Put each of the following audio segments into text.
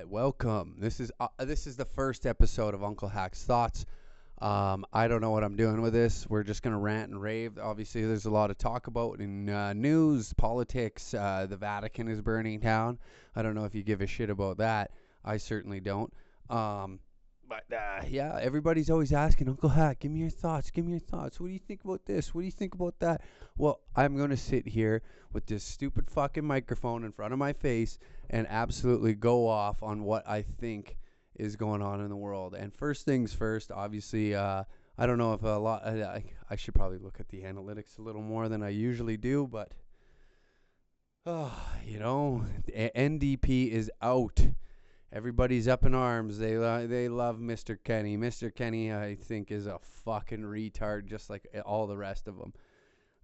right, welcome. This is the first episode of UncleHack's Thoughts. I don't know what I'm doing with this. We're just gonna rant and rave. Obviously, there's a lot to talk about in news, politics. The Vatican is burning down. I don't know if you give a shit about that. I certainly don't. Yeah, everybody's always asking, Uncle Hack, give me your thoughts. Give me your thoughts. What do you think about this? What do you think about that? Well, I'm going to sit here with this stupid fucking microphone in front of my face and absolutely go off on what I think is going on in the world. And first things first, obviously, I don't know if a lot, I should probably look at the analytics a little more than I usually do, but, NDP is out. Everybody's up in arms. They love Mr. Kenny. Mr. Kenny, I think, is a fucking retard, just like all the rest of them.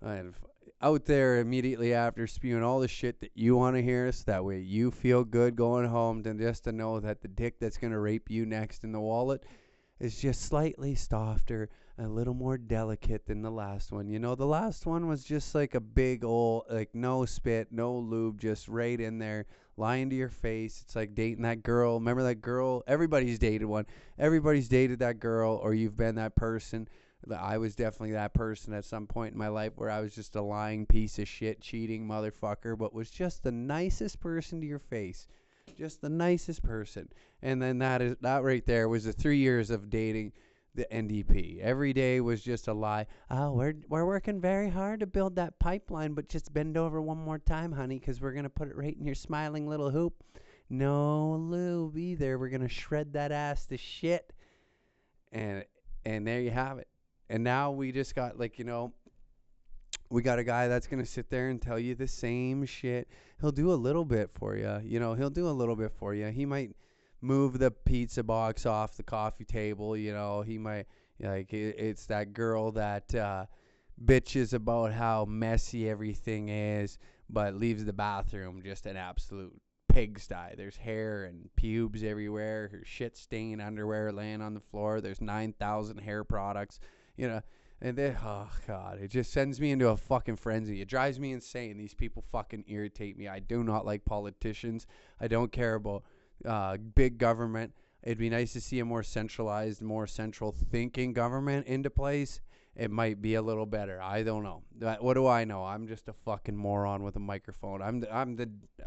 And out there immediately after spewing all the shit that you want to hear, so that way you feel good going home, than just to know that the dick that's going to rape you next in the wallet is just slightly softer, a little more delicate than the last one. You know, the last one was just like a big old, like, no spit, no lube, just right in there, lying to your face. It's like dating that girl. Remember that girl? Everybody's dated one. Everybody's dated that girl, or you've been that person. I was definitely that person at some point in my life where I was just a lying piece of shit, cheating motherfucker, but was just the nicest person to your face. Just the nicest person. And then that right there was the 3 years of dating the NDP. Every day was just a lie. Oh, we're working very hard to build that pipeline, but just bend over one more time, honey, because we're going to put it right in your smiling little hoop. No lube either. We're going to shred that ass to shit. And there you have it. And now we just got, we got a guy that's going to sit there and tell you the same shit. He'll do a little bit for you. He'll do a little bit for you. He might move the pizza box off the coffee table. He might, it's that girl that bitches about how messy everything is, but leaves the bathroom just an absolute pigsty. There's hair and pubes everywhere. Her shit stained underwear laying on the floor. There's 9,000 hair products. And then, oh God, it just sends me into a fucking frenzy. It drives me insane. These people fucking irritate me. I do not like politicians. I don't care about big government. It'd be nice to see a more centralized, more central thinking government into place. It might be a little better. I don't know. What do I know? I'm just a fucking moron with a microphone.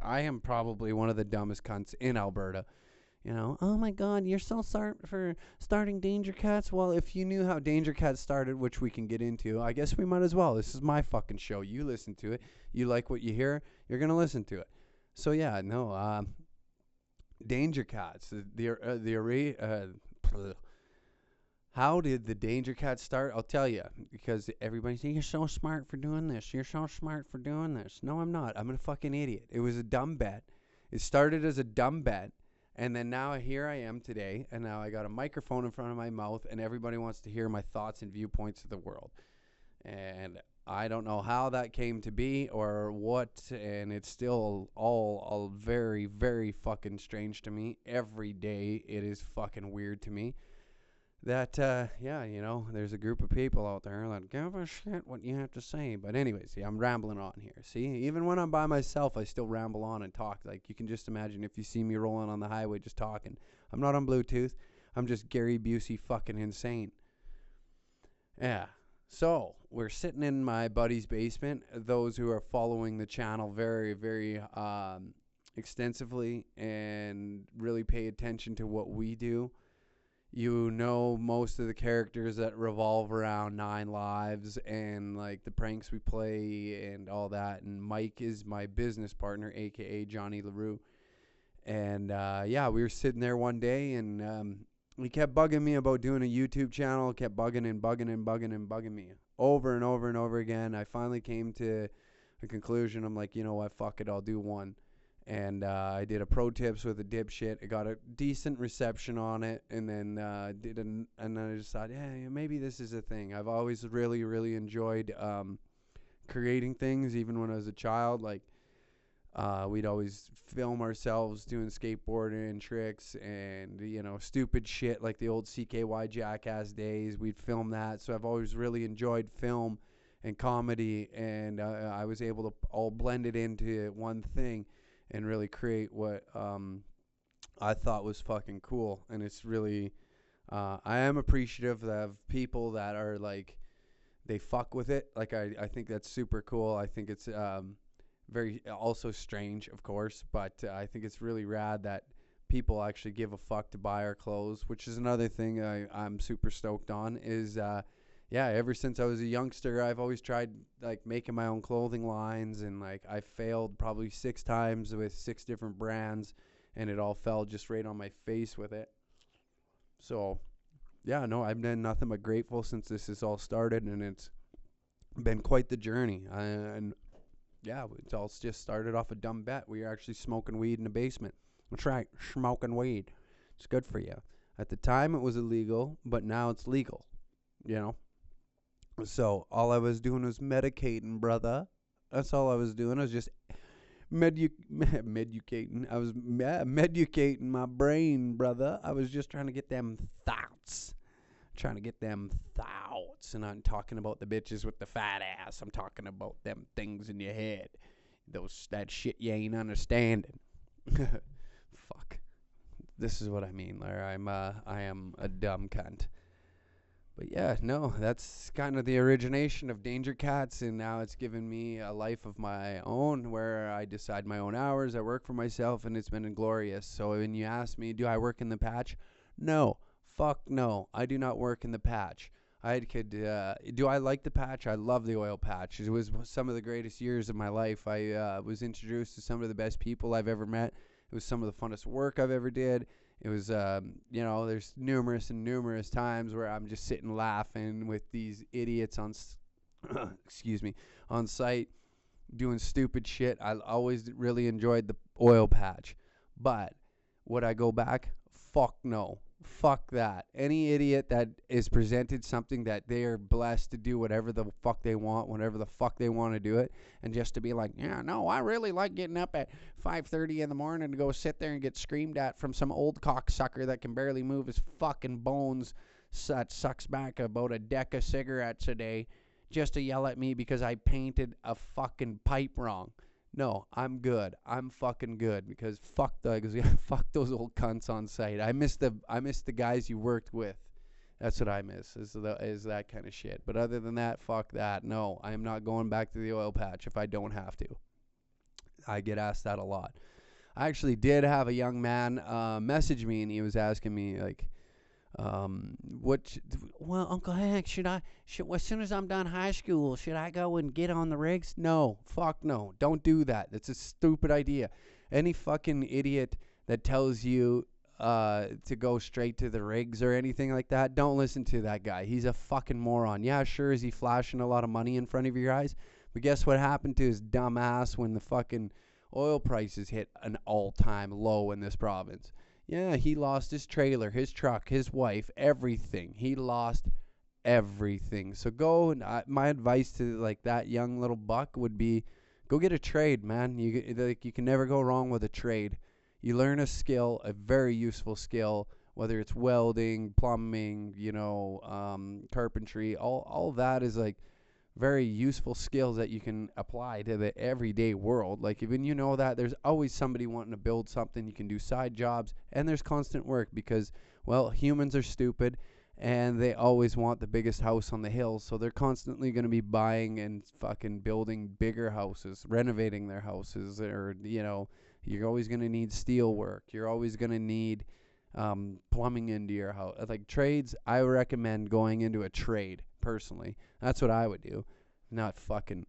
I am probably one of the dumbest cunts in Alberta. Oh my God, you're so sorry for starting Danger Cats. Well, if you knew how Danger Cats started, which we can get into, I guess we might as well. This is my fucking show. You listen to it. You like what you hear, you're going to listen to it. So yeah, no, Danger Cats, how did the Danger Cats start? I'll tell you, because everybody's saying, you're so smart for doing this. You're so smart for doing this. No, I'm not. I'm a fucking idiot. It was a dumb bet. It started as a dumb bet. And then now here I am today, and now I got a microphone in front of my mouth, and everybody wants to hear my thoughts and viewpoints of the world. And I don't know how that came to be or what, and it's still all very, very fucking strange to me. Every day it is fucking weird to me that, there's a group of people out there that give a shit what you have to say. But anyways, I'm rambling on here. See, even when I'm by myself, I still ramble on and talk. Like, you can just imagine if you see me rolling on the highway just talking. I'm not on Bluetooth. I'm just Gary Busey fucking insane. Yeah. So, we're sitting in my buddy's basement. Those who are following the channel very, very extensively and really pay attention to what we do, most of the characters that revolve around 9 Lives and like the pranks we play and all that. And Mike is my business partner, aka Johnny LaRue. And we were sitting there one day, and he kept bugging me about doing a YouTube channel. Kept bugging me over and over and over again. I finally came to a conclusion. I'm like, you know what, fuck it, I'll do one. And I did a pro tips with a dipshit. I got a decent reception on it, and then and then I just thought, yeah, maybe this is a thing. I've always really, really enjoyed creating things, even when I was a child. Like, we'd always film ourselves doing skateboarding and tricks and, stupid shit like the old CKY Jackass days. We'd film that. So I've always really enjoyed film and comedy, and I was able to all blend it into one thing and really create what I thought was fucking cool. And it's really, I am appreciative of people that are like, they fuck with it. Like, I think that's super cool. I think it's very also strange, of course, but I think it's really rad that people actually give a fuck to buy our clothes, which is another thing I'm super stoked on. Is yeah, ever since I was a youngster, I've always tried like making my own clothing lines, and like I failed probably 6 times with 6 different brands, and it all fell just right on my face with it. So yeah, no, I've been nothing but grateful since this has all started, and it's been quite the journey. And yeah, it's all just started off a dumb bet. We were actually smoking weed in the basement. That's right, smoking weed. It's good for you. At the time, it was illegal, but now it's legal, you know? So all I was doing was medicating, brother. That's all I was doing. I was just medicating. I was medicating my brain, brother. I was just trying to get them thoughts. And I'm talking about the bitches with the fat ass. I'm talking about them things in your head. That shit you ain't understanding. Fuck. This is what I mean, Larry. I am a dumb cunt. But yeah, no, that's kind of the origination of Danger Cats, and now it's given me a life of my own where I decide my own hours. I work for myself, and it's been glorious. So when you ask me, do I work in the patch? No. Fuck no. I do not work in the patch. Do I like the patch? I love the oil patch. It was some of the greatest years of my life. I was introduced to some of the best people I've ever met. It was some of the funnest work I've ever did. It was, there's numerous times where I'm just sitting laughing with these idiots on, on site doing stupid shit. I always really enjoyed the oil patch. But would I go back? Fuck no. Fuck that. Any idiot that is presented something that they are blessed to do whatever the fuck they want, whenever the fuck they want to do it, and just to be like, yeah, no, I really like getting up at 5:30 in the morning to go sit there and get screamed at from some old cocksucker that can barely move his fucking bones, that sucks back about a deck of cigarettes a day, just to yell at me because I painted a fucking pipe wrong. No, I'm good. I'm fucking good because fuck those old cunts on site. I miss the guys you worked with. That's what I miss. Is that kind of shit. But other than that, fuck that. No, I am not going back to the oil patch if I don't have to. I get asked that a lot. I actually did have a young man message me, and he was asking me like, UncleHack, as soon as I'm done high school, should I go and get on the rigs? No, fuck no, don't do that. It's a stupid idea. Any fucking idiot that tells you to go straight to the rigs or anything like that, don't listen to that guy. He's a fucking moron. Yeah, sure, is he flashing a lot of money in front of your eyes? But guess what happened to his dumb ass when the fucking oil prices hit an all-time low in this province? Yeah, he lost his trailer, his truck, his wife, everything. He lost everything. So go, and my advice to like that young little buck would be, go get a trade, man. You can never go wrong with a trade. You learn a skill, a very useful skill, whether it's welding, plumbing, carpentry. All that is like very useful skills that you can apply to the everyday world. Like, even that, there's always somebody wanting to build something. You can do side jobs, and there's constant work because, well, humans are stupid, and they always want the biggest house on the hill, so they're constantly going to be buying and fucking building bigger houses, renovating their houses, or, you're always going to need steel work. You're always going to need plumbing into your house. Like, trades, I recommend going into a trade. Personally, that's what I would do. Not fucking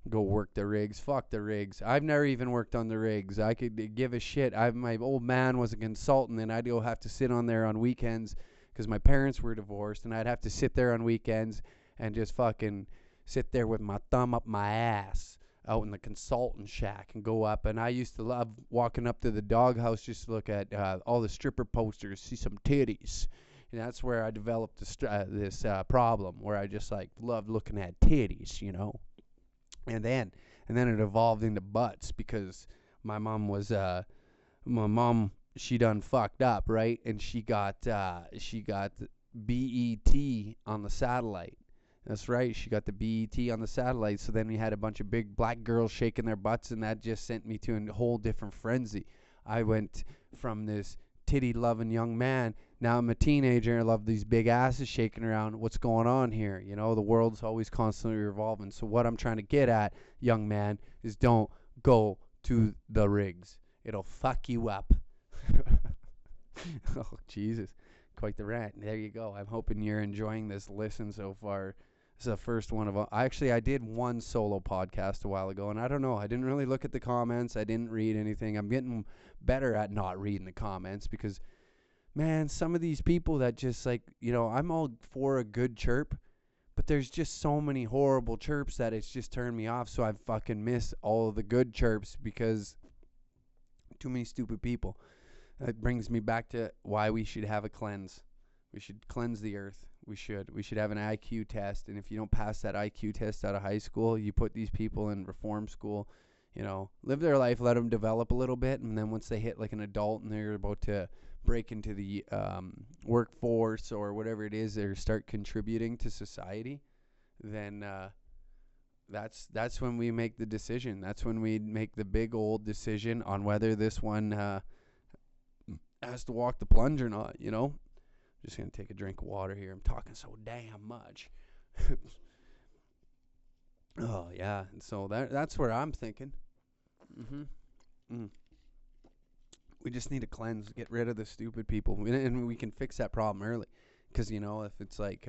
go work the rigs. Fuck the rigs. I've never even worked on the rigs. I could give a shit. My old man was a consultant, and I'd go have to sit on there on weekends because my parents were divorced, and I'd have to sit there on weekends and just fucking sit there with my thumb up my ass out in the consultant shack and go up. And I used to love walking up to the doghouse just to look at all the stripper posters, see some titties. And that's where I developed this problem where I just loved looking at titties, and then it evolved into butts because my mom she done fucked up, right? And she got BET on the satellite. That's right, she got the BET on the satellite. So then we had a bunch of big black girls shaking their butts, and that just sent me to a whole different frenzy. I went from this titty-loving young man. Now I'm a teenager and I love these big asses shaking around. What's going on here? You know, the world's always constantly revolving. So what I'm trying to get at, young man, is don't go to the rigs. It'll fuck you up. Oh, Jesus. Quite the rant. There you go. I'm hoping you're enjoying this listen so far. This is the first one of all. Actually, I did one solo podcast a while ago, and I don't know. I didn't really look at the comments. I didn't read anything. I'm getting better at not reading the comments because, man, some of these people that just like, you know, I'm all for a good chirp, but there's just so many horrible chirps that it's just turned me off. So I fucking miss all of the good chirps because too many stupid people. That brings me back to why we should have a cleanse. We should cleanse the earth. We should have an IQ test. And if you don't pass that IQ test out of high school, you put these people in reform school, you know, live their life, let them develop a little bit. And then once they hit like an adult and they're about to break into the workforce or whatever it is, or start contributing to society, then that's when we make the decision. That's when we make the big old decision on whether this one has to walk the plunge or not, you know. Just gonna take a drink of water here. I'm talking so damn much. Oh yeah, and so that's where I'm thinking. We just need to cleanse, get rid of the stupid people, and we can fix that problem early. Because you know, if it's like,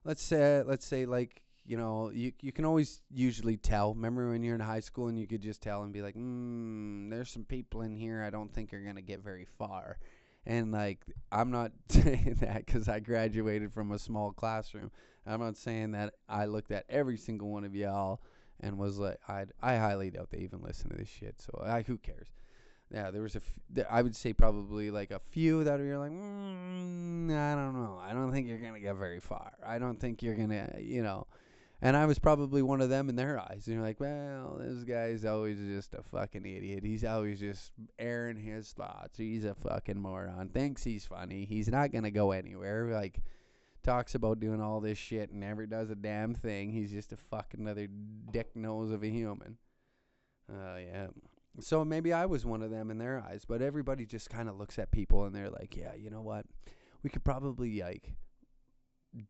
let's say like, you know, you can always usually tell. Remember when you're in high school and you could just tell and be like, there's some people in here I don't think are gonna get very far. And, like, I'm not saying that because I graduated from a small classroom. I'm not saying that I looked at every single one of y'all and was like, I highly doubt they even listen to this shit. So, who cares? Yeah, there was I would say probably like a few that are like, I don't know. I don't think you're going to get very far. I don't think you're going to, you know. And I was probably one of them in their eyes. And you're like, well, this guy's always just a fucking idiot. He's always just airing his thoughts. He's a fucking moron. Thinks he's funny. He's not going to go anywhere. Like, talks about doing all this shit and never does a damn thing. He's just a fucking another dick nose of a human. Yeah. So maybe I was one of them in their eyes. But everybody just kind of looks at people and they're like, yeah, you know what? We could probably, like,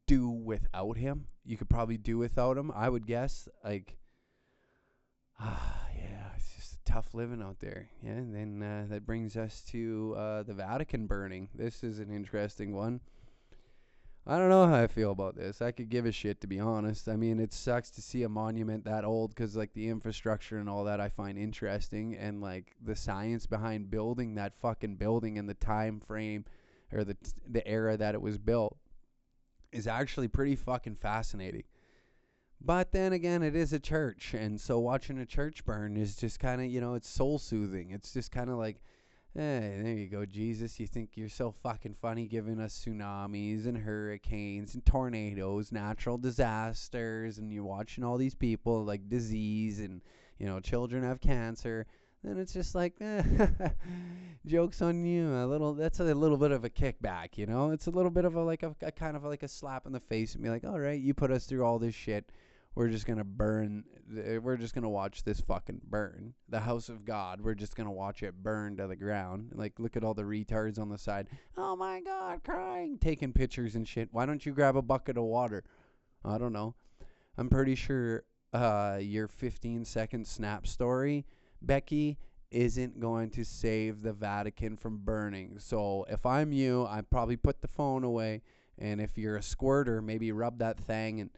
do without him. You could probably do without him, I would guess. Like, yeah, it's just tough living out there. Yeah, and then that brings us to the Vatican burning. This is an interesting one. I don't know how I feel about this. I could give a shit, to be honest. I mean, it sucks to see a monument that old because, like, the infrastructure and all that I find interesting, and, like, the science behind building that fucking building and the time frame or the era that it was built is actually pretty fucking fascinating. But then again, it is a church, and so watching a church burn is just kind of, you know, it's soul-soothing. It's just kind of like, hey, there you go, Jesus. You think you're so fucking funny giving us tsunamis and hurricanes and tornadoes, natural disasters, and you're watching all these people, like, disease, and, you know, children have cancer. Then it's just like, joke's on you. That's a little bit of a kickback, you know. It's a little bit of a kind of like a slap in the face and be like, all right, you put us through all this shit. We're just gonna burn. We're just gonna watch this fucking burn. The house of God. We're just gonna watch it burn to the ground. Like, look at all the retards on the side. Oh my God, crying, taking pictures and shit. Why don't you grab a bucket of water? I don't know. I'm pretty sure your 15-second snap story, Becky, isn't going to save the Vatican from burning. So if I'm you, I'd probably put the phone away. And if you're a squirter, maybe rub that thing and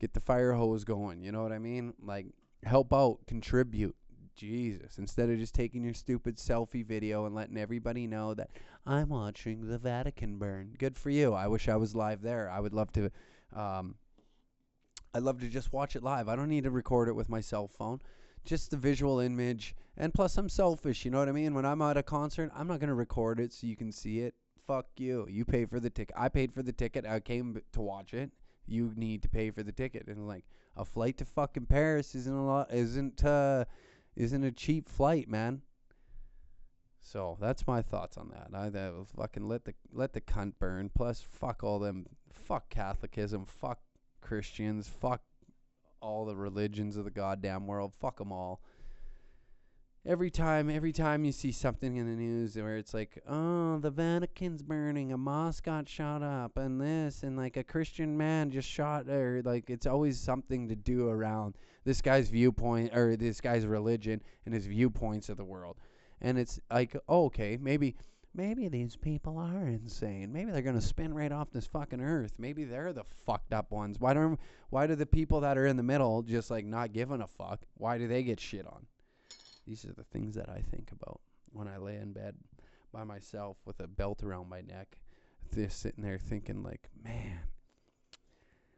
get the fire hose going. You know what I mean? Like, help out, contribute. Jesus. Instead of just taking your stupid selfie video and letting everybody know that I'm watching the Vatican burn. Good for you. I wish I was live there. I would love to. I'd love to just watch it live. I don't need to record it with my cell phone. Just the visual image. And plus, I'm selfish, you know what I mean? When I'm at a concert, I'm not going to record it so you can see it. Fuck you. You pay for the ticket. I paid for the ticket. I came to watch it. You need to pay for the ticket. And, like, a flight to fucking Paris isn't a cheap flight, man. So, that's my thoughts on that. I fucking let the cunt burn. Plus, fuck all them. Fuck Catholicism. Fuck Christians. Fuck all the religions of the goddamn world. Fuck them all. every time you see something in the news where it's like, oh, the Vatican's burning, a mosque got shot up, and this, and like a Christian man just shot, or like it's always something to do around this guy's viewpoint or this guy's religion and his viewpoints of the world. And it's like, oh, okay, maybe these people are insane. Maybe they're gonna spin right off this fucking earth. Maybe they're the fucked up ones. Why do the people that are in the middle just like not giving a fuck? Why do they get shit on? These are the things that I think about when I lay in bed by myself with a belt around my neck, just sitting there thinking like, man,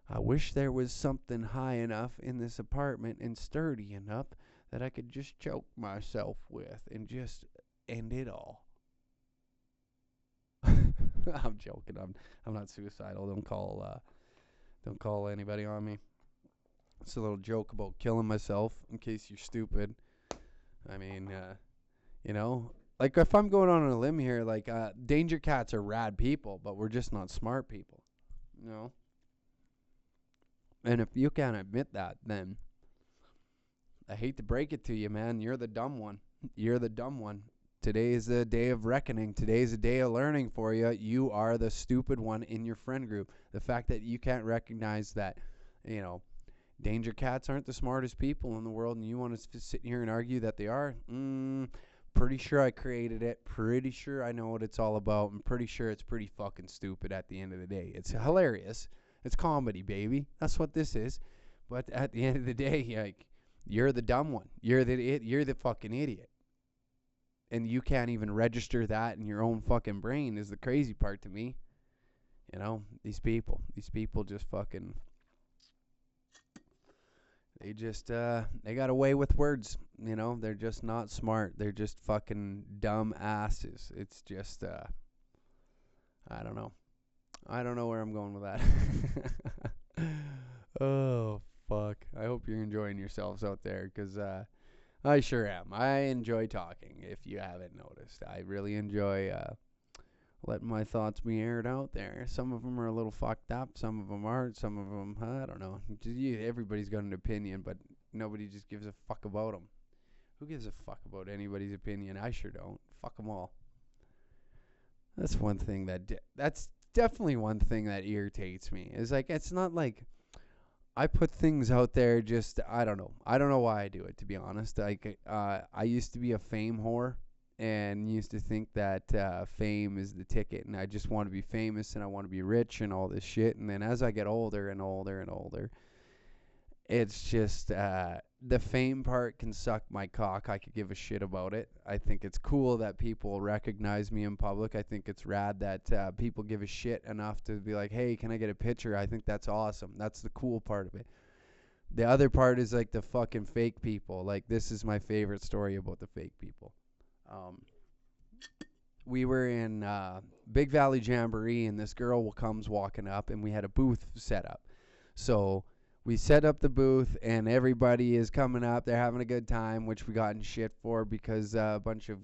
I wish there was something high enough in this apartment and sturdy enough that I could just choke myself with and just end it all. I'm joking. I'm not suicidal. Don't call anybody on me. It's a little joke about killing myself in case you're stupid. I mean, like if I'm going on a limb here, like danger cats are rad people, but we're just not smart people, And if you can't admit that, then I hate to break it to you, man. You're the dumb one. You're the dumb one. Today is a day of reckoning. Today is a day of learning for you. You are the stupid one in your friend group. The fact that you can't recognize that, danger cats aren't the smartest people in the world, and you want to sit here and argue that they are? Pretty sure I created it. Pretty sure I know what it's all about. I'm pretty sure it's pretty fucking stupid at the end of the day. It's hilarious. It's comedy, baby. That's what this is. But at the end of the day, like, you're the dumb one. You're the fucking idiot. And you can't even register that in your own fucking brain is the crazy part to me. These people just fucking... They got away with words, they're just not smart. They're just fucking dumb asses. It's just, I don't know. I don't know where I'm going with that. Oh, fuck. I hope you're enjoying yourselves out there, because, I sure am. I enjoy talking, if you haven't noticed. I really enjoy, letting my thoughts be aired out there. Some of them are a little fucked up. Some of them aren't. Some of them, I don't know. Everybody's got an opinion, but nobody just gives a fuck about them. Who gives a fuck about anybody's opinion? I sure don't. Fuck them all. That's one thing that's definitely one thing that irritates me. Is like, it's not like I put things out there just, I don't know. I don't know why I do it, to be honest. Like, I used to be a fame whore. And used to think that fame is the ticket, and I just want to be famous, and I want to be rich, and all this shit. And then as I get older and older and older, it's just the fame part can suck my cock. I could give a shit about it. I think it's cool that people recognize me in public. I think it's rad that people give a shit enough to be like, hey, can I get a picture? I think that's awesome. That's the cool part of it. The other part is like the fucking fake people. Like, this is my favorite story about the fake people. We were in Big Valley Jamboree, and this girl comes walking up, and we had a booth set up. So we set up the booth, and everybody is coming up. They're having a good time, which we got in shit for because a bunch of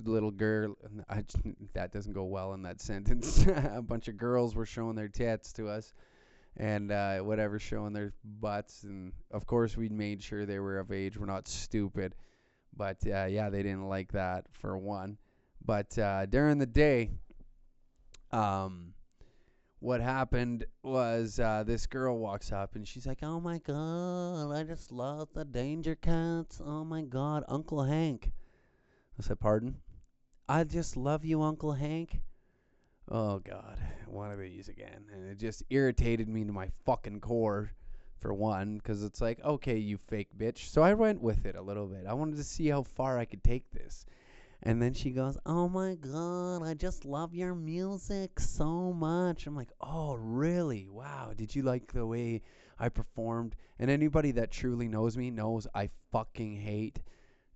little girl, that doesn't go well in that sentence. A bunch of girls were showing their tits to us, and whatever, showing their butts. And of course, we made sure they were of age. We're not stupid. But, yeah, they didn't like that, for one. But during the day, what happened was this girl walks up, and she's like, oh, my God, I just love the danger cats. Oh, my God, Uncle Hank. I said, pardon? I just love you, Uncle Hank. Oh, God, one of these again. And it just irritated me to my fucking core. For one, because it's like, okay, you fake bitch. So I went with it a little bit. I wanted to see how far I could take this. And then she goes, oh my God, I just love your music so much. I'm like, oh, really? Wow. Did you like the way I performed? And anybody that truly knows me knows I fucking hate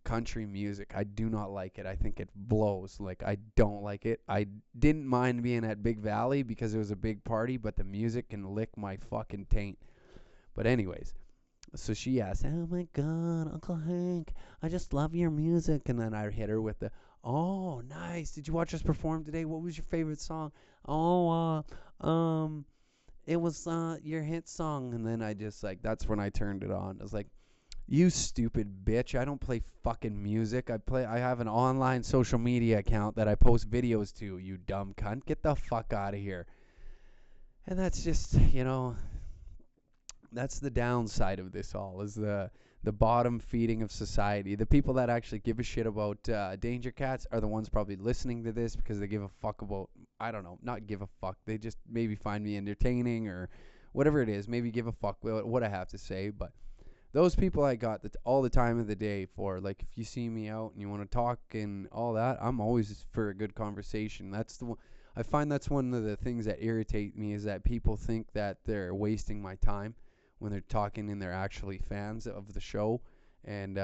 country music. I do not like it. I think it blows. Like, I don't like it. I didn't mind being at Big Valley because it was a big party, but the music can lick my fucking taint. But anyways, so she asked, oh my God, Uncle Hank, I just love your music. And then I hit her with the, oh, nice. Did you watch us perform today? What was your favorite song? Oh, it was your hit song. And then I just, like, that's when I turned it on. I was like, You stupid bitch. I don't play fucking music. I have an online social media account that I post videos to, you dumb cunt. Get the fuck out of here. And that's just, that's the downside of this all, is the bottom feeding of society. The people that actually give a shit about Danger Cats are the ones probably listening to this because they give a fuck about, I don't know, not give a fuck. They just maybe find me entertaining or whatever it is. Maybe give a fuck what I have to say. But those people I got all the time of the day for. Like, if you see me out and you want to talk and all that, I'm always for a good conversation. I find that's one of the things that irritate me, is that people think that they're wasting my time when they're talking and they're actually fans of the show and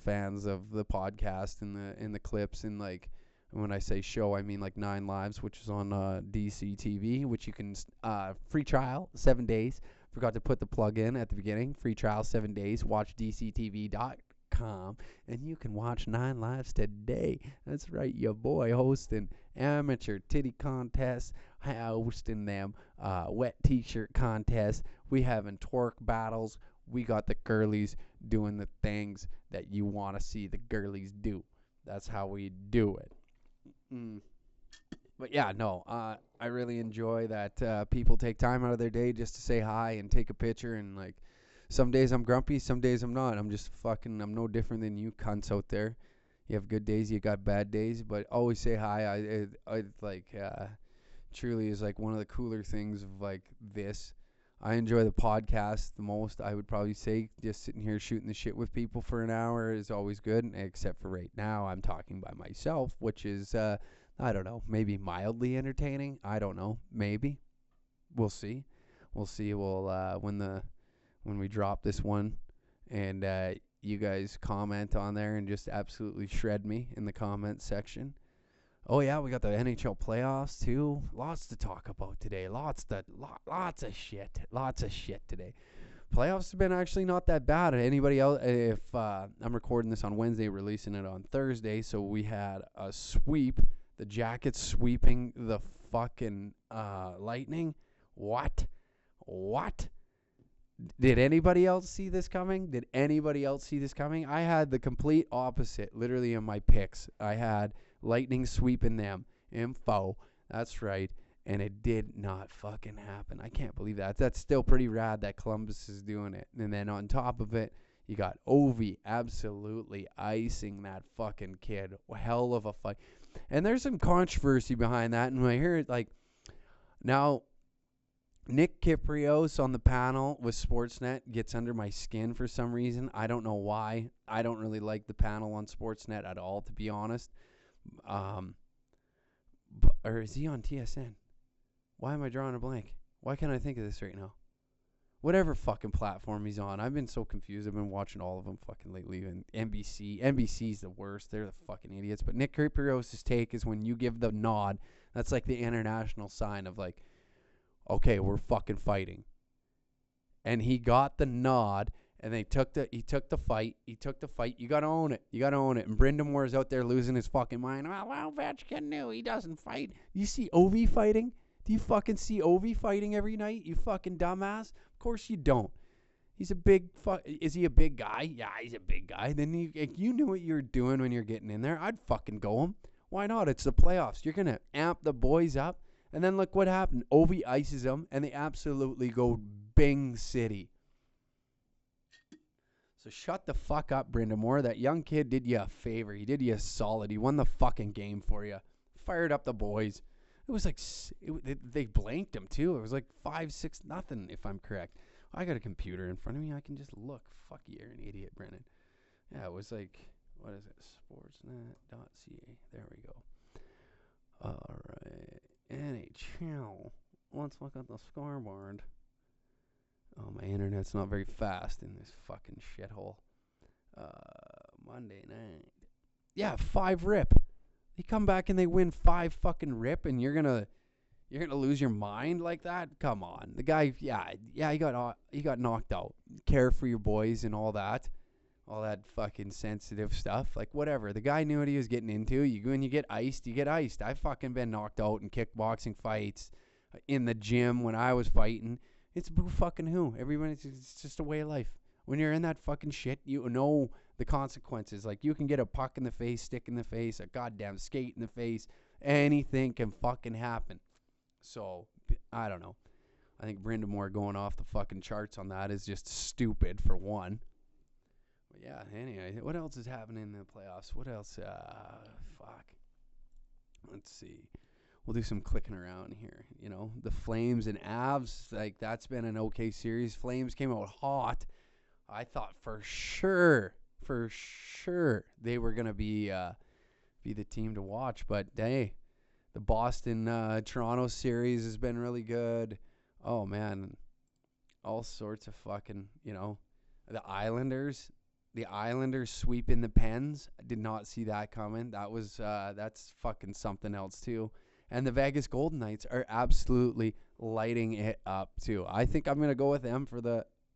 fans of the podcast and the clips. And like, when I say show, I mean like 9 Lives, which is on DCTV, which you can free trial 7 days. Forgot to put the plug in at the beginning. Free trial 7 days. Watch DCTV.com and you can watch 9 Lives today. That's right, your boy hosting amateur titty contests, hosting them wet t-shirt contests. We having twerk battles. We got the girlies doing the things that you want to see the girlies do. That's how we do it. But yeah, no, I really enjoy that people take time out of their day just to say hi and take a picture. And like, some days I'm grumpy, some days I'm not. I'm no different than you cunts out there. You have good days, you got bad days, but always say hi. I truly is like one of the cooler things of like this. I enjoy the podcast the most. I would probably say just sitting here shooting the shit with people for an hour is always good, except for right now I'm talking by myself, which is I don't know, maybe mildly entertaining. I don't know, maybe. We'll see. We'll when we drop this one, and you guys comment on there and just absolutely shred me in the comment section. Oh yeah, we got the Nhl Playoffs too. Lots to talk about today. Lots of shit today. Playoffs have been actually not that bad. Anybody else? If I'm recording this on Wednesday, releasing it on Thursday, so we had a sweep. The Jackets sweeping the fucking Lightning. What? Did anybody else see this coming? I had the complete opposite, literally, in my picks. I had Lightning sweeping them. Info. That's right. And it did not fucking happen. I can't believe that. That's still pretty rad that Columbus is doing it. And then on top of it, you got Ovi absolutely icing that fucking kid. Hell of a fight. And there's some controversy behind that. And when I hear it, like, now, Nick Kyprios on the panel with Sportsnet gets under my skin for some reason. I don't know why. I don't really like the panel on Sportsnet at all, to be honest. Or is he on TSN? Why am I drawing a blank? Why can't I think of this right now? Whatever fucking platform he's on. I've been so confused. I've been watching all of them fucking lately. And NBC's the worst. They're the fucking idiots. But Nick Kyprios' take is when you give the nod, that's like the international sign of like, okay, we're fucking fighting. And he got the nod, and he took the fight. You gotta own it. And Brenda Moore's out there losing his fucking mind. Oh, well, Vatican knew he doesn't fight. You see Ovi fighting? Do you fucking see Ovi fighting every night? You fucking dumbass. Of course you don't. He's a big is he a big guy? Yeah, he's a big guy. Then you knew what you were doing when you're getting in there. I'd fucking go him. Why not? It's the playoffs. You're gonna amp the boys up. And then look what happened. Ovi ices them, and they absolutely go Bing City. So shut the fuck up, Brenda Moore. That young kid did you a favor. He did you a solid. He won the fucking game for you. Fired up the boys. It was like, they blanked him, too. It was like 5-6 nothing, if I'm correct. I got a computer in front of me. I can just look. Fuck you, you're an idiot, Brennan. Yeah, it was like, what is it? Sportsnet.ca. There we go. All right. NHL. Let's look at the scoreboard. Oh, my internet's not very fast in this fucking shithole. Monday night. Yeah, 5 rip. They come back and they win 5 fucking rip, and you're gonna lose your mind like that? Come on. The guy, he got knocked out. Care for your boys and all that fucking sensitive stuff. Like, whatever. The guy knew what he was getting into. When you get iced, you get iced. I've fucking been knocked out in kickboxing fights, in the gym when I was fighting. It's boo fucking who. Everybody, it's just a way of life. When you're in that fucking shit, you know the consequences. Like, you can get a puck in the face, stick in the face, a goddamn skate in the face. Anything can fucking happen. So, I don't know. I think Brindamore going off the fucking charts on that is just stupid, for one. But yeah, anyway, what else is happening in the playoffs? What else? Fuck. Let's see. We'll do some clicking around here. You know, the Flames and Avs, like, that's been an okay series. Flames came out hot. I thought for sure they were going to be the team to watch. But, hey, the Boston-Toronto series has been really good. Oh, man, all sorts of fucking, you know, the Islanders sweeping the Pens. I did not see that coming. That's fucking something else, too. And the Vegas Golden Knights are absolutely lighting it up, too. I think I'm going to go with them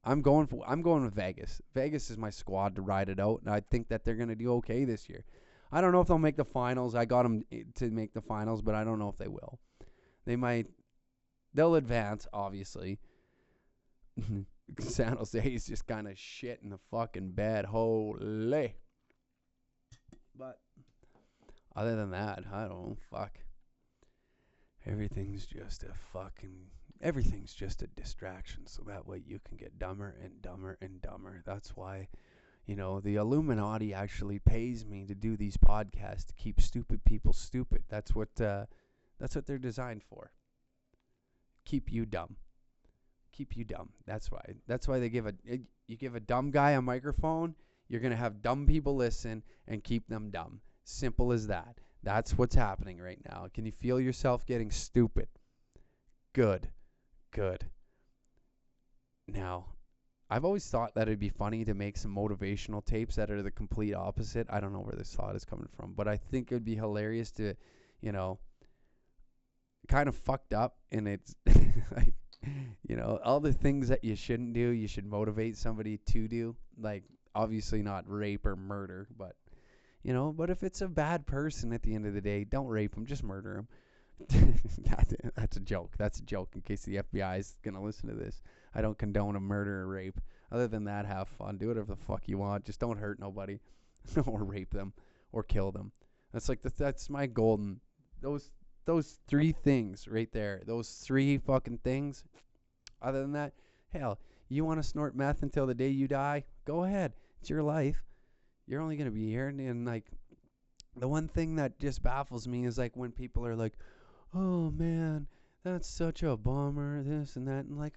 I'm going with Vegas. Vegas is my squad to ride it out, and I think that they're going to do okay this year. I don't know if they'll make the finals. I got them to make the finals, but I don't know if they will. They'll advance, obviously. San Jose is just kind of shit in the fucking bed. Holy. But other than that, I don't know. Fuck. Everything's just a distraction, so that way you can get dumber and dumber and dumber. That's why, you know, the Illuminati actually pays me to do these podcasts to keep stupid people stupid. That's what they're designed for. Keep you dumb. That's why they give a dumb guy a microphone, you're going to have dumb people listen and keep them dumb. Simple as that. That's what's happening right now. Can you feel yourself getting stupid? Good. Now, I've always thought that it'd be funny to make some motivational tapes that are the complete opposite. I don't know where this thought is coming from, but I think it would be hilarious to, you know, kind of fucked up, and it's like, you know, all the things that you shouldn't do, you should motivate somebody to do. Like, obviously not rape or murder, but, you know, but if it's a bad person at the end of the day, don't rape them, just murder them. That's a joke. That's a joke in case the FBI is going to listen to this. I don't condone a murder or rape. Other than that, have fun. Do whatever the fuck you want. Just don't hurt nobody or rape them or kill them. That's my golden. Those three things right there. Those three fucking things. Other than that, hell, you want to snort meth until the day you die? Go ahead. It's your life. You're only going to be here. And like, the one thing that just baffles me is like when people are like, oh man, that's such a bummer, this and that. And like,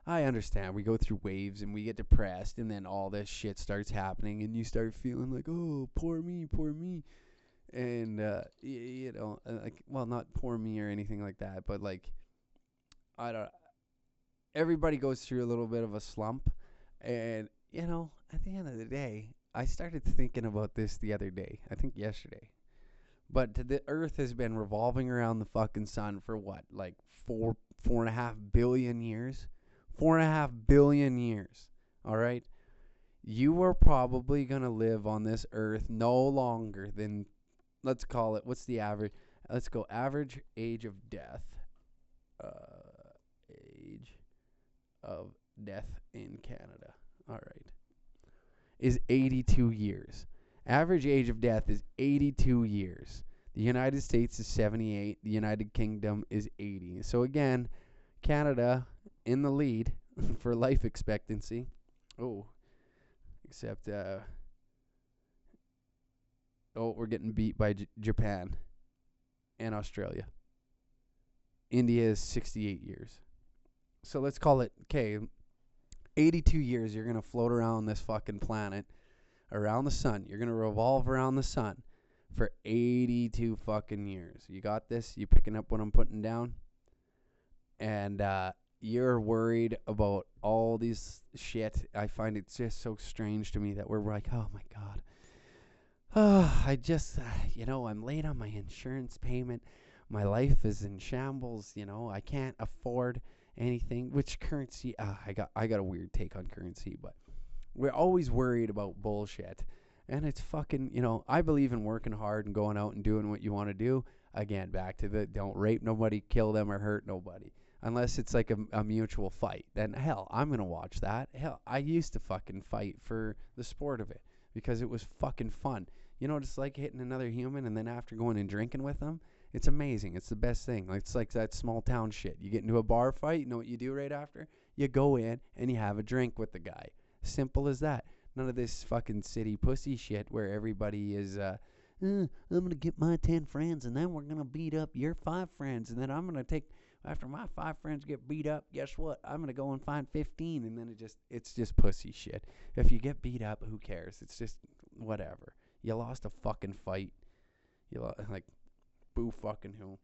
I understand. We go through waves and we get depressed, and then all this shit starts happening, and you start feeling like, oh, poor me. And, you know, like, well, not poor me or anything like that, but like, everybody goes through a little bit of a slump. And, you know, at the end of the day, I started thinking about this the other day, I think yesterday. But the Earth has been revolving around the fucking sun for what, like 4.5 billion years? 4.5 billion years, all right? You are probably going to live on this Earth no longer than, let's call it, what's the average? Let's go average age of death. Age of death in Canada, all right, is 82 years. Average age of death is 82 years. The United States is 78. The United Kingdom is 80. So again, Canada in the lead for life expectancy. Oh, except, we're getting beat by Japan and Australia. India is 68 years. So let's call it, 82 years you're going to float around this fucking planet, around the sun. You're going to revolve around the sun for 82 fucking years. You got this? You picking up what I'm putting down? And you're worried about all these shit. I find it just so strange to me that we're like, oh my God. I just, I'm late on my insurance payment. My life is in shambles. I can't afford anything. Which currency? I got a weird take on currency, but we're always worried about bullshit. And it's fucking, I believe in working hard and going out and doing what you want to do. Again, back to the don't rape nobody, kill them, or hurt nobody. unless it's like a mutual fight. Then hell, I'm gonna watch that. Hell, I used to fucking fight for the sport of it because it was fucking fun. You know what it's like hitting another human and then after going and drinking with them? It's amazing. It's the best thing. It's like that small town shit. You get into a bar fight, you know what you do right after? You go in and you have a drink with the guy. Simple as that. None of this fucking city pussy shit where everybody is, I'm going to get my 10 friends and then we're going to beat up your 5 friends. And then I'm going to take, after my 5 friends get beat up, guess what? I'm going to go and find 15. And then it's just pussy shit. If you get beat up, who cares? It's just whatever. You lost a fucking fight. Like, boo fucking who.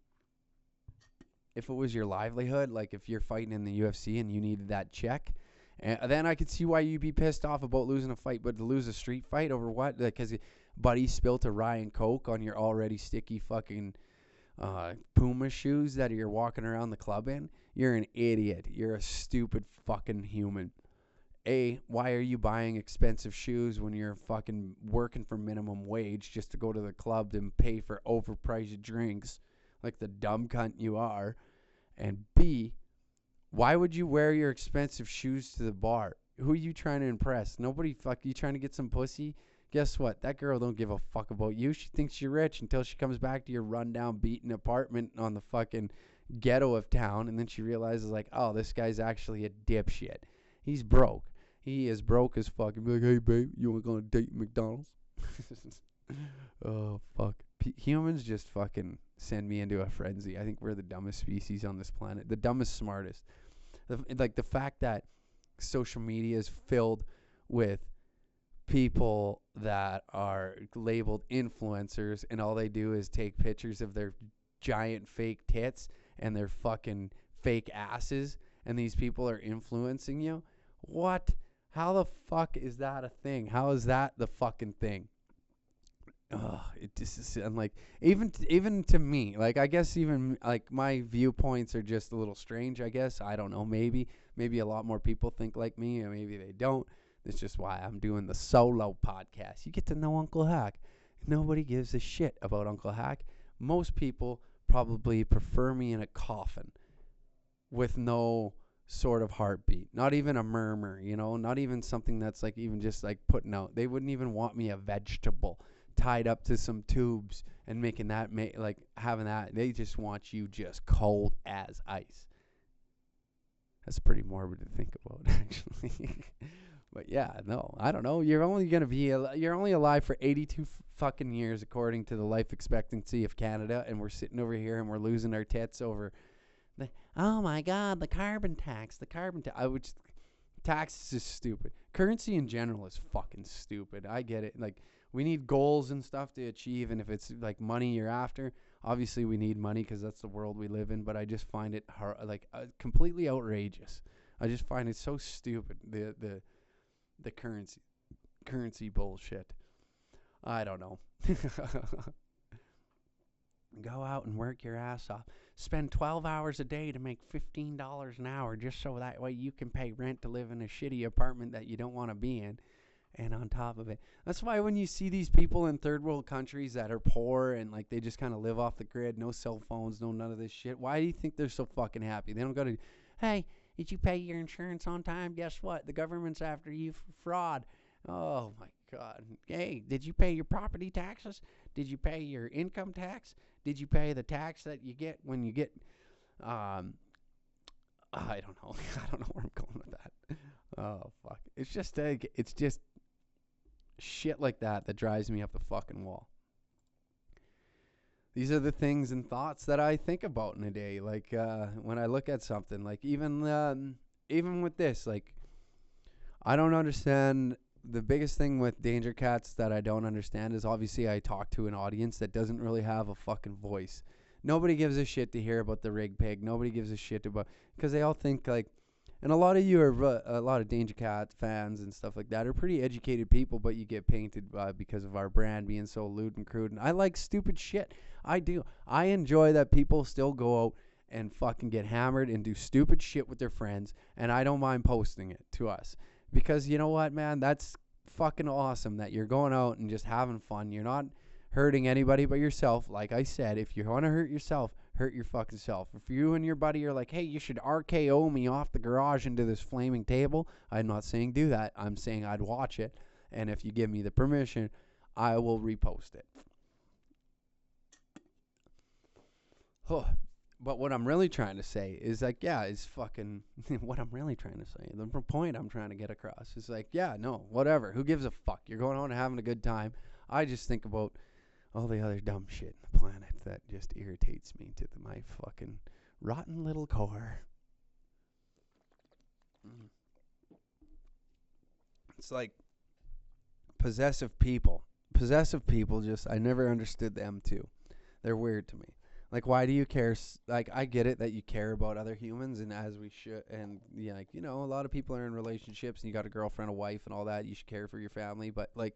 If it was your livelihood, like if you're fighting in the UFC and you needed that check, then I could see why you'd be pissed off about losing a fight. But to lose a street fight over what? Because buddy spilt a rye and coke on your already sticky fucking Puma shoes that you're walking around the club in? You're an idiot. You're a stupid fucking human. Why are you buying expensive shoes when you're fucking working for minimum wage just to go to the club and pay for overpriced drinks like the dumb cunt you are? And B, why would you wear your expensive shoes to the bar? Who are you trying to impress? Nobody. You trying to get some pussy? Guess what? That girl don't give a fuck about you. She thinks you're rich until she comes back to your rundown, beaten apartment on the fucking ghetto of town, and then she realizes, like, oh, this guy's actually a dipshit. He's broke. He is broke as fuck. And be like, hey, babe, you want to go on a date at McDonald's? Oh, fuck. Humans just fucking send me into a frenzy. I think we're the dumbest species on this planet. The dumbest, smartest. The fact that social media is filled with people that are labeled influencers and all they do is take pictures of their giant fake tits and their fucking fake asses, and these people are influencing you. What? How the fuck is that a thing? How is that the fucking thing? It just is, I'm like, even to me, like, I guess even like my viewpoints are just a little strange, I guess. I don't know, maybe a lot more people think like me, and maybe they don't. It's just why I'm doing the solo podcast. You get to know UncleHack. Nobody gives a shit about UncleHack. Most people probably prefer me in a coffin with no sort of heartbeat, not even a murmur, not even something that's like even just like putting out. They wouldn't even want me a vegetable tied up to some tubes and making that like having that. They just want you just cold as ice. That's pretty morbid to think about, actually. But yeah, no, I don't know. You're only alive for 82 fucking years according to the life expectancy of Canada, and we're sitting over here and we're losing our tits over oh my god, the carbon tax. Tax is stupid. Currency in general is fucking stupid. I get it. Like, we need goals and stuff to achieve, and if it's like money you're after, obviously we need money because that's the world we live in, but I just find it completely outrageous. I just find it so stupid, the currency bullshit. I don't know. Go out and work your ass off. Spend 12 hours a day to make $15 an hour just so that way you can pay rent to live in a shitty apartment that you don't want to be in. And on top of it, that's why when you see these people in third world countries that are poor and like they just kind of live off the grid, no cell phones, no none of this shit, why do you think they're so fucking happy? They don't go to, hey, did you pay your insurance on time? Guess what? The government's after you for fraud. Oh my God. Hey, did you pay your property taxes? Did you pay your income tax? Did you pay the tax that you get when you get, I don't know. I don't know where I'm going with that. Oh, fuck. It's just shit like that drives me up the fucking wall. These are the things and thoughts that I think about in a day. Like, when I look at something, like even with this, like, I don't understand. The biggest thing with Danger Cats that I don't understand is obviously I talk to an audience that doesn't really have a fucking voice. Nobody gives a shit to hear about the rig pig. Nobody gives a shit about, because they all think like, and a lot of you are, a lot of Danger Cat fans and stuff like that are pretty educated people, but you get painted because of our brand being so lewd and crude. And I like stupid shit. I do. I enjoy that people still go out and fucking get hammered and do stupid shit with their friends, and I don't mind posting it to us. Because you know what, man? That's fucking awesome that you're going out and just having fun. You're not hurting anybody but yourself. Like I said, if you want to hurt yourself, hurt your fucking self. If you and your buddy are like, hey, you should RKO me off the garage into this flaming table, I'm not saying do that. I'm saying I'd watch it. And if you give me the permission, I will repost it. Oh, but what I'm really trying to say is like, yeah, it's fucking what I'm really trying to say. The point I'm trying to get across is like, yeah, no, whatever. Who gives a fuck? You're going on and having a good time. I just think about all the other dumb shit on the planet that just irritates me to my fucking rotten little core. It's like possessive people. Possessive people just, I never understood them too. They're weird to me. Like, why do you care? Like, I get it that you care about other humans, and as we should, and yeah, like, you know, a lot of people are in relationships, and you got a girlfriend, a wife, and all that. You should care for your family, but like,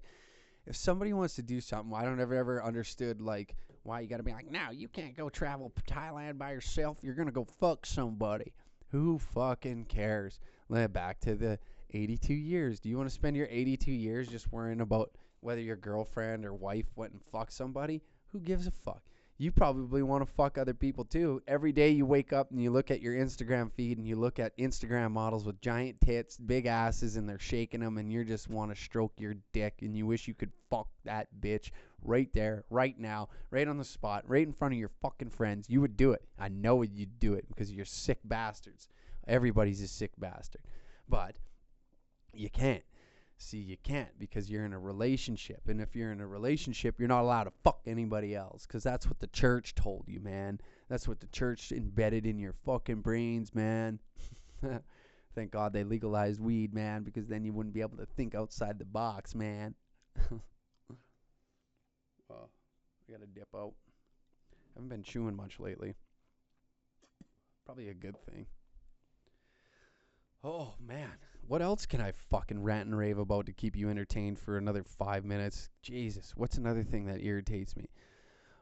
if somebody wants to do something, I don't ever understood like why you got to be like, no, you can't go travel Thailand by yourself. You're gonna go fuck somebody. Who fucking cares? Back to the 82 years. Do you want to spend your 82 years just worrying about whether your girlfriend or wife went and fucked somebody? Who gives a fuck? You probably want to fuck other people too. Every day you wake up and you look at your Instagram feed and you look at Instagram models with giant tits, big asses, and they're shaking them, and you just want to stroke your dick and you wish you could fuck that bitch right there, right now, right on the spot, right in front of your fucking friends. You would do it. I know you'd do it because you're sick bastards. Everybody's a sick bastard. But you can't. See, you can't because you're in a relationship. And if you're in a relationship, you're not allowed to fuck anybody else because that's what the church told you, man. That's what the church embedded in your fucking brains, man. Thank God they legalized weed, man, because then you wouldn't be able to think outside the box, man. Well, I got to dip out. Haven't been chewing much lately. Probably a good thing. Oh, man. What else can I fucking rant and rave about to keep you entertained for another 5 minutes? Jesus, what's another thing that irritates me?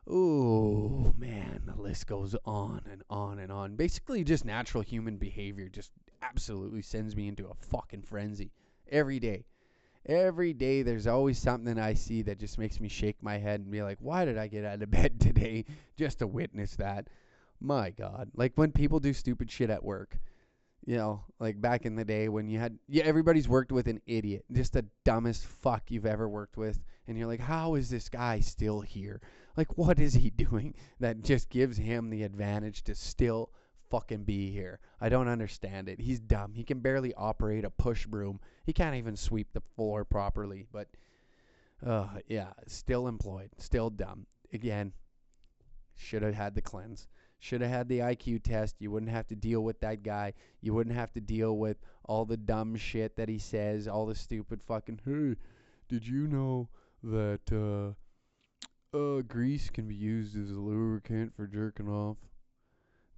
Oh, man, the list goes on and on and on. Basically, just natural human behavior just absolutely sends me into a fucking frenzy. Every day. Every day, there's always something I see that just makes me shake my head and be like, why did I get out of bed today just to witness that? My God. Like when people do stupid shit at work. You know, like back in the day when you had, everybody's worked with an idiot, just the dumbest fuck you've ever worked with. And you're like, how is this guy still here? Like, what is he doing that just gives him the advantage to still fucking be here? I don't understand it. He's dumb. He can barely operate a push broom. He can't even sweep the floor properly. But, yeah, still employed, still dumb. Again, should have had the cleanse. Should have had the IQ test. You wouldn't have to deal with that guy. You wouldn't have to deal with all the dumb shit that he says, all the stupid fucking, hey, did you know that grease can be used as a lubricant for jerking off?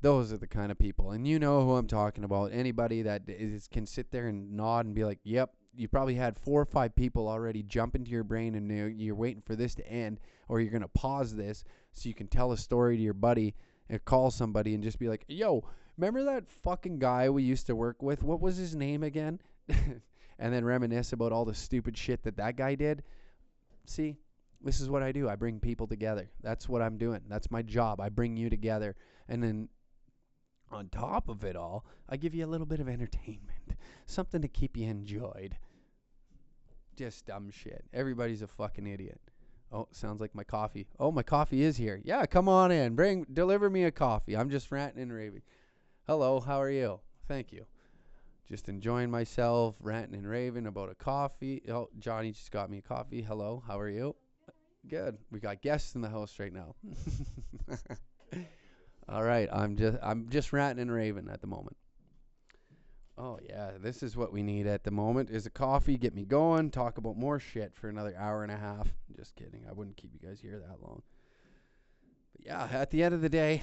Those are the kind of people. And you know who I'm talking about. Anybody that can sit there and nod and be like, yep, you probably had 4 or 5 people already jump into your brain and you're waiting for this to end, or you're going to pause this so you can tell a story to your buddy and call somebody and just be like, yo, remember that fucking guy we used to work with? What was his name again? And then reminisce about all the stupid shit that guy did. See, this is what I do. I bring people together. That's what I'm doing. That's my job. I bring you together. And then on top of it all, I give you a little bit of entertainment. Something to keep you enjoyed. Just dumb shit. Everybody's a fucking idiot. Oh, sounds like my coffee. Oh, my coffee is here. Yeah, come on in. Deliver me a coffee. I'm just ranting and raving. Hello, how are you? Thank you. Just enjoying myself, ranting and raving about a coffee. Oh, Johnny just got me a coffee. Hello, how are you? Good. We got guests in the house right now. All right, I'm just ranting and raving at the moment. Oh, yeah, this is what we need at the moment is a coffee, get me going, talk about more shit for another hour and a half. Just kidding. I wouldn't keep you guys here that long. But yeah, at the end of the day,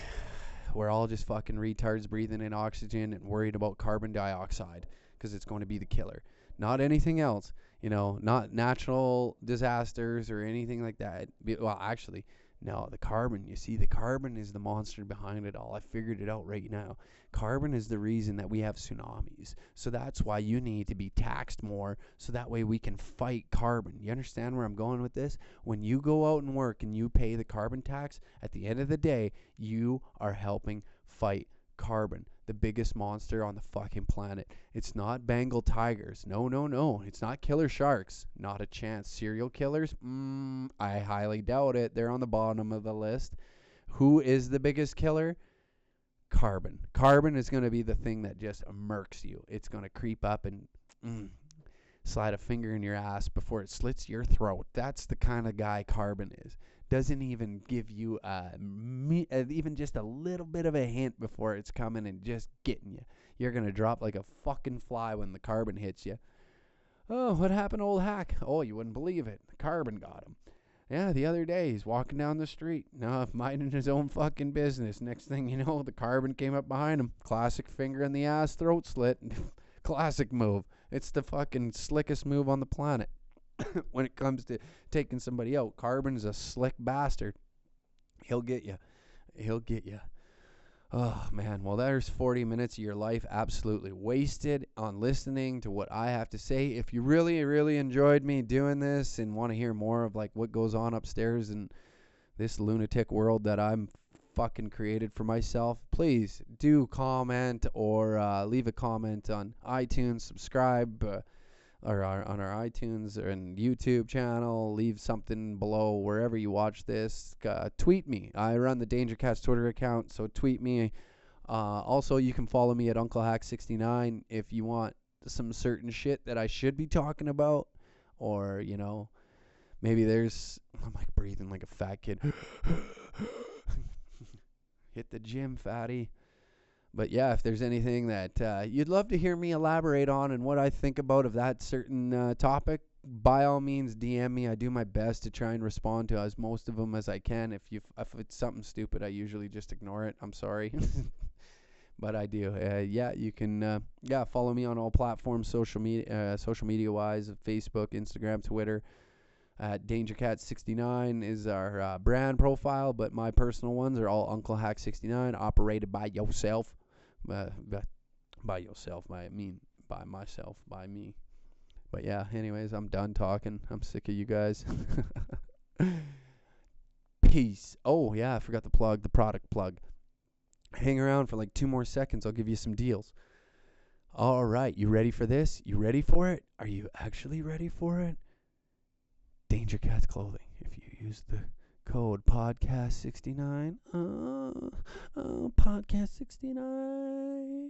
we're all just fucking retards breathing in oxygen and worried about carbon dioxide because it's going to be the killer. Not anything else, you know, not natural disasters or anything like that. Well, actually, No, the carbon, you see, the carbon is the monster behind it all. I figured it out right now. Carbon is the reason that we have tsunamis. So that's why you need to be taxed more, so that way we can fight carbon. You understand where I'm going with this? When you go out and work and you pay the carbon tax, at the end of the day, you are helping fight carbon, the biggest monster on the fucking planet. It's not Bengal tigers. No, no, no. It's not killer sharks. Not a chance. Serial killers? I highly doubt it. They're on the bottom of the list. Who is the biggest killer? Carbon. Carbon is going to be the thing that just murks you. It's going to creep up and slide a finger in your ass before it slits your throat. That's the kind of guy carbon is. Doesn't even give you even just a little bit of a hint before it's coming and just getting you. You're going to drop like a fucking fly when the carbon hits you. Oh, what happened to old Hack? Oh, you wouldn't believe it. The carbon got him. Yeah, the other day he's walking down the street, minding his own fucking business. Next thing you know, the carbon came up behind him. Classic finger in the ass, throat slit. Classic move. It's the fucking slickest move on the planet. When it comes to taking somebody out, Carbon's a slick bastard. He'll get you. He'll get you. Oh, man. Well, there's 40 minutes of your life absolutely wasted on listening to what I have to say. If you really, really enjoyed me doing this and want to hear more of like what goes on upstairs in this lunatic world that I'm fucking created for myself, please do comment or leave a comment on iTunes, subscribe, or on our iTunes and YouTube channel. Leave something below wherever you watch this. Tweet me. I run the Danger Cats Twitter account, so tweet me. Also, you can follow me at UncleHack69 if you want some certain shit that I should be talking about, or maybe there's. I'm like breathing like a fat kid. Hit the gym, fatty. But yeah, if there's anything that you'd love to hear me elaborate on and what I think about of that certain topic, by all means DM me. I do my best to try and respond to as most of them as I can. If it's something stupid, I usually just ignore it. I'm sorry. But I do. You can follow me on all platforms, social media wise, Facebook, Instagram, Twitter. DangerCat69 is our brand profile, but my personal ones are all UncleHack69, operated by yourself. By yourself, I mean by myself, by me. But yeah, anyways, I'm done talking. I'm sick of you guys. Peace. Oh yeah, I forgot the product plug. Hang around for like 2 more seconds. I'll give you some deals. All right, you ready for this? You ready for it? Are you actually ready for it? Danger Cats clothing. If you use the code podcast69, podcast69,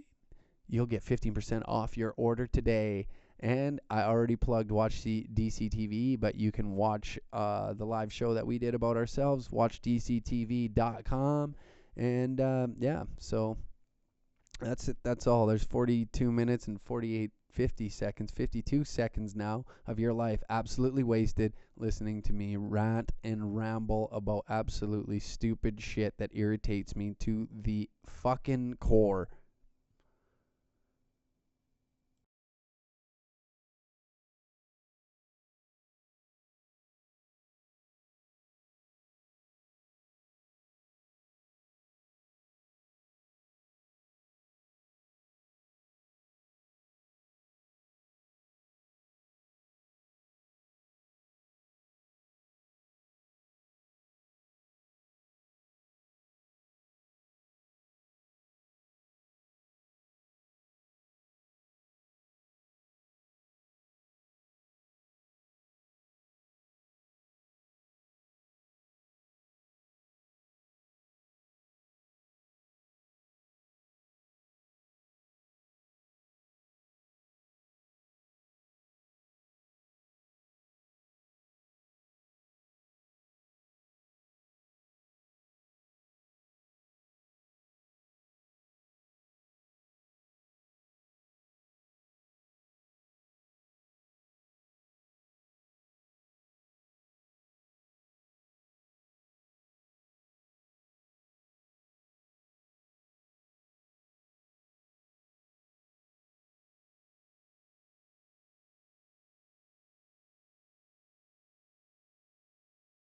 you'll get 15% off your order today. And I already plugged watch DCTV, but you can watch the live show that we did about ourselves. Watch DCTV.com. And so that's it. That's all. There's 42 minutes and 52 seconds now of your life absolutely wasted listening to me rant and ramble about absolutely stupid shit that irritates me to the fucking core.